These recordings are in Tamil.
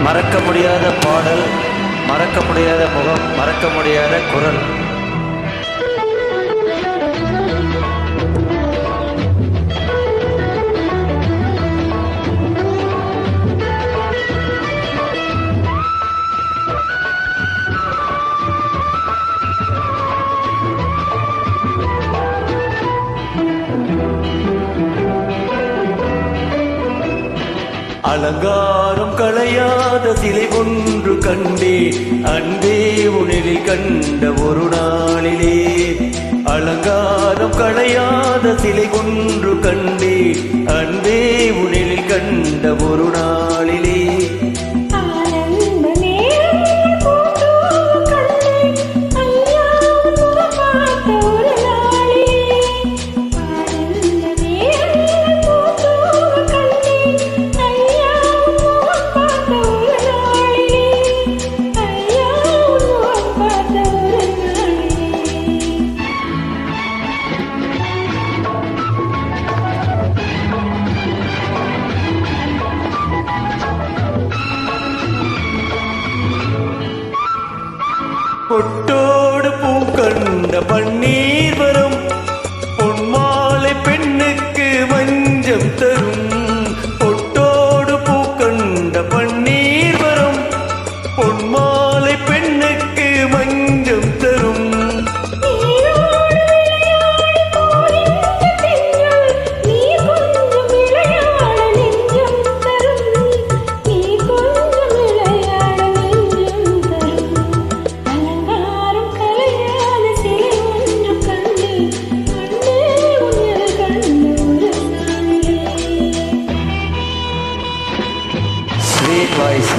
மறக்க முடியாத பாடல், மறக்க முடியாத முகம், மறக்க முடியாத குரல். அலங்காரம் களையாத சிலை ஒன்று கண்டே, அன்பே உனில் கண்ட ஒரு நாளிலே. அலங்காரம் களையாத சிலை ஒன்று கண்டே, அன்பே உனில் கண்ட ஒரு நாளிலே. பொட்டோடு பூ கண்ட பன்னீர் வரும், பொன்மாலை பெண்ணுக்கு மஞ்சம் தரும். பொட்டோடு பூ கண்ட பன்னீர் வரும், பொன்மாலை பெண்ணுக்கு மஞ்சம் தரும். Sweet voice.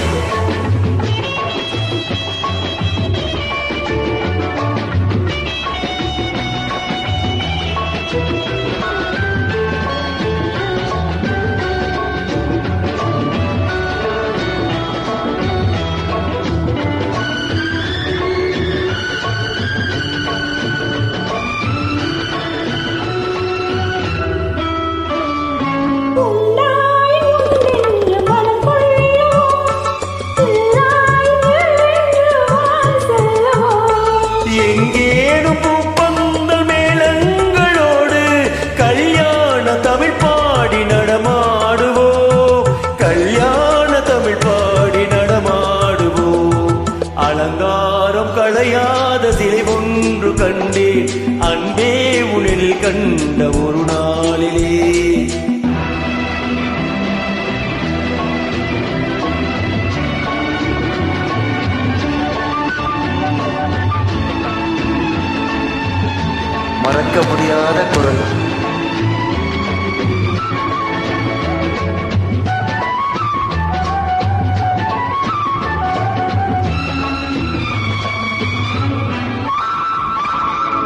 எங்கேனும் பூப்பந்தல் மேளங்களோடு கல்யாண தமிழ் பாடி நடமாடுவோம், கல்யாண தமிழ் பாடி நடமாடுவோம். அலங்காரம் களையாத சிலை ஒன்று கண்டே, அன்பே உனில் கண்ட ஒரு நாளிலே. மறக்க முடியாத குரல்.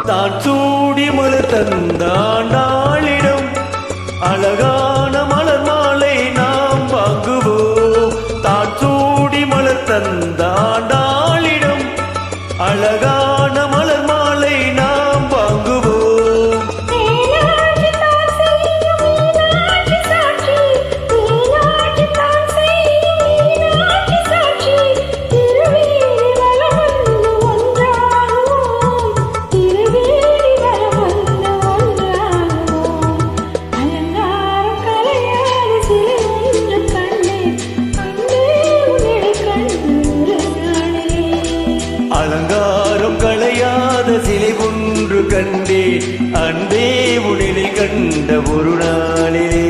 தான் சூடி மலர் தந்த ஆண்டாளிடம் அழகான மலர் மாலை நாம் வாங்குவோம். தான் சூடி மலர் தந்த ஆண்டாளிடம் அழகான மலர் மாலை நாம் வாங்குவோம். அலங்காரம் களையாத சிலை ஒன்று கண்டே, அன்பே உனில் கண்ட ஒரு நாளிலே.